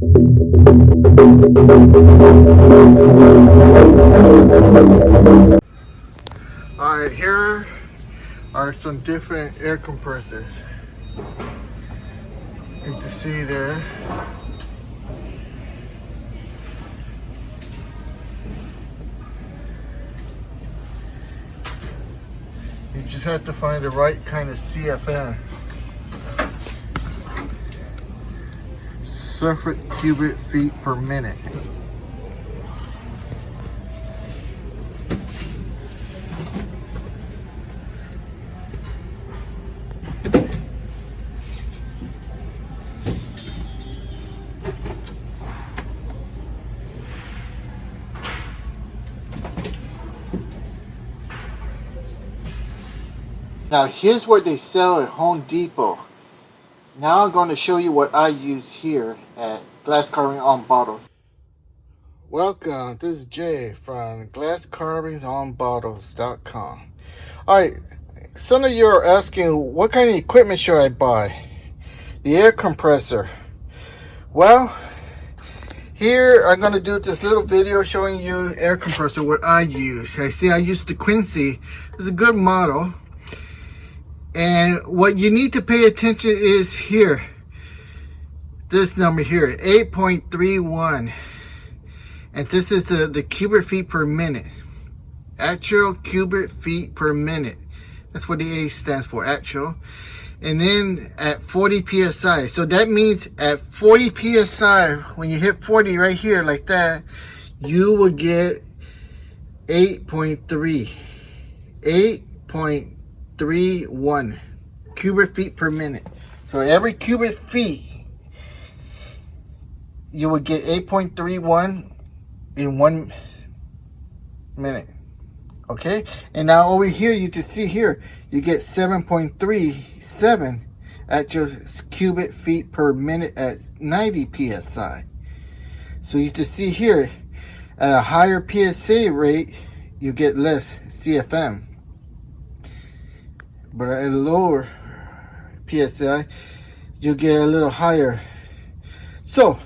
Alright, here are some different air compressors. You can see there. You just have to find the right kind of CFM. Surface cubic feet per minute. Now here's what they sell at Home Depot. Now I'm going to show you what I use here at Glass Carving on Bottles. Welcome, this is Jay from glasscarvingsonbottles.com. Alright, some of you are asking what kind of equipment should I buy? The air compressor. Well, here I'm going to do this little video showing you air compressor, what I use. I use the Quincy. It's a good model. And what you need to pay attention is here. This number here, 8.31. And this is the cubic feet per minute. Actual cubic feet per minute. That's what the A stands for, actual. And then at 40 psi. So that means at 40 psi, when you hit 40 right here like that, you will get 8.3. 8.31 cubic feet per minute. So every cubic feet, you will get 8.31 in 1 minute. Okay, and now over here you can see here you get 7.37 actual cubic feet per minute at 90 psi. So you can see here at a higher PSA rate you get less CFM, but at a lower PSI you get a little higher. So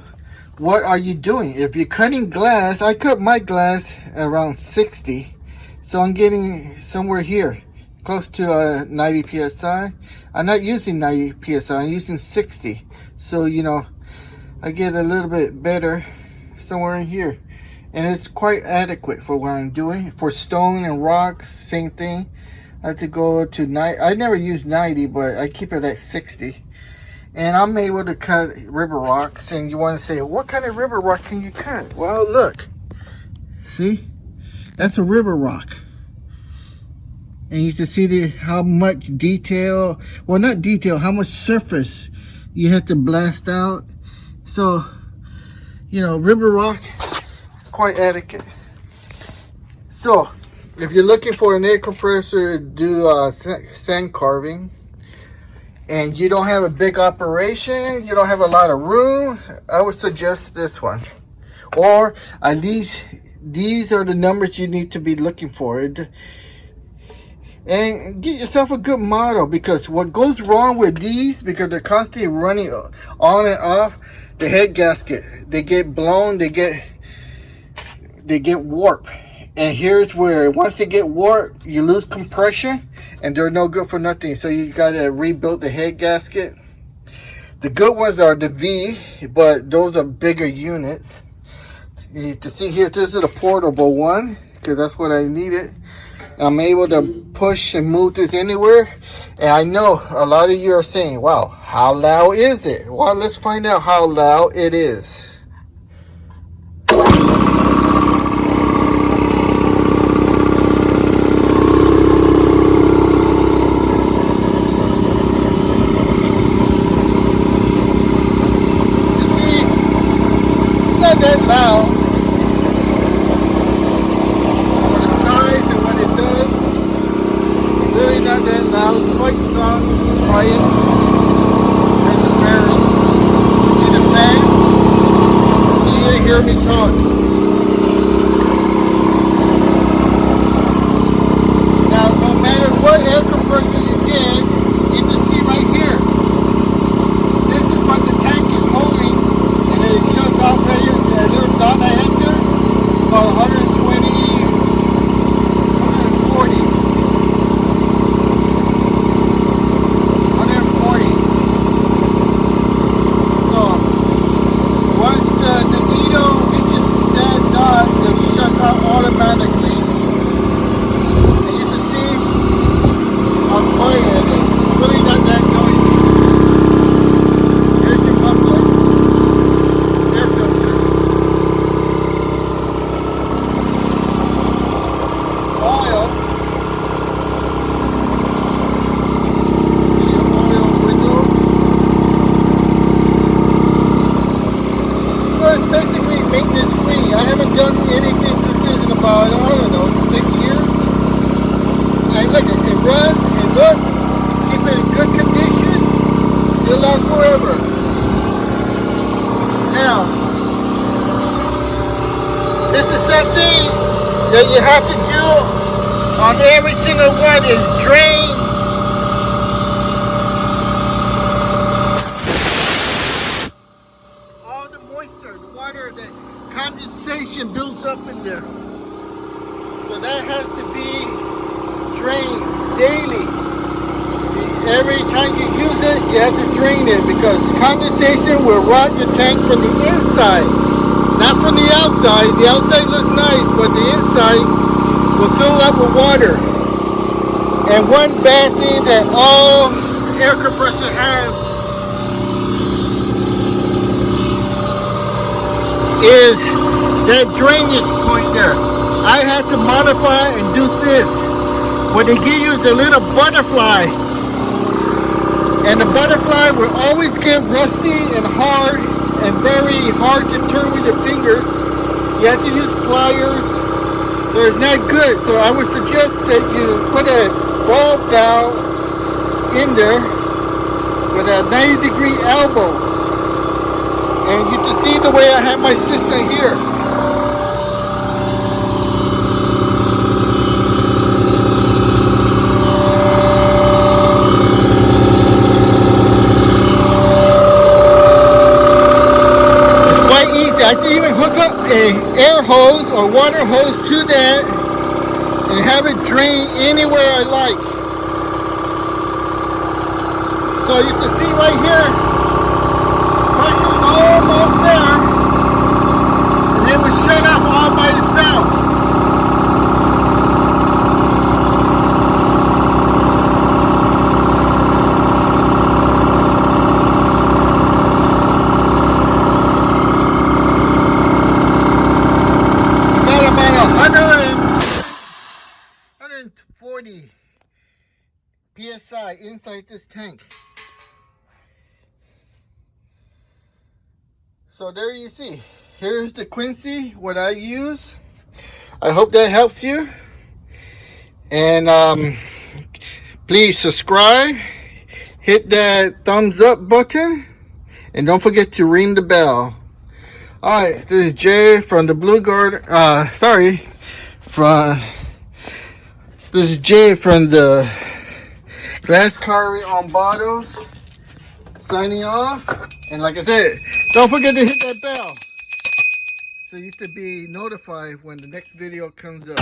what are you doing? If you're cutting glass, I cut my glass around 60. So I'm getting somewhere here, close to 90 psi. I'm not using 90 psi, I'm using 60. So, you know, I get a little bit better somewhere in here. And it's quite adequate for what I'm doing. For stone and rocks, same thing. I have to go to 90. I never use 90, but I keep it at 60. And I'm able to cut river rocks. And you want to say, what kind of river rock can you cut? Well, look. See? That's a river rock. And you can see how much detail, well not detail, how much surface you have to blast out. So, you know, river rock is quite adequate. So, if you're looking for an air compressor to do sand carving, and you don't have a big operation, you don't have a lot of room, I would suggest this one. Or at least these are the numbers you need to be looking for. And get yourself a good model, because what goes wrong with these, because they're constantly running on and off, the head gasket, they get blown, they get warped. And here's where once they get warped, you lose compression and they're no good for nothing. So you gotta rebuild the head gasket. The good ones are the V, but those are bigger units. You can see here, this is a portable one, because that's what I needed. I'm able to push and move this anywhere. And I know a lot of you are saying, wow, how loud is it? Well, let's find out how loud it is. Not that loud for the size and what it does. Really not that loud, quite soft, quiet, transparent. See the fan? You can hear me talk. Now, no matter what air compressor you get, you can see right here. This is what the tank is holding, and it shuts maintenance free. I haven't done anything to this in about, I don't know, 6 years. And look, it runs, and look, keep it in good condition, it'll last forever. Now, this is something that you have to do on every single one, is drain all the moisture, the water, the condensation builds up in there. So that has to be drained daily. Every time you use it, you have to drain it, because condensation will rot your tank from the inside, not from the outside. The outside looks nice, but the inside will fill up with water. And one bad thing that all air compressor has is that drainage point there. I had to modify and do this. What they give you is a little butterfly, and the butterfly will always get rusty and hard and very hard to turn with your fingers. You have to use pliers, so it's not good. So I would suggest that you put a ball valve in there with a 90-degree elbow. And you can see the way I have my system here. I can even hook up a air hose or water hose to that and have it drain anywhere I like. So you can see right here, pressure's almost there, and it will shut off all by itself. PSI inside this tank. So there you see. Here's the Quincy, what I use. I hope that helps you. And please subscribe, hit that thumbs up button, and don't forget to ring the bell. Alright, this is Jay from the Blue Garden. This is Jay from the Glass Carving on Bottles, signing off. And like I said, don't forget to hit that bell so you can be notified when the next video comes up.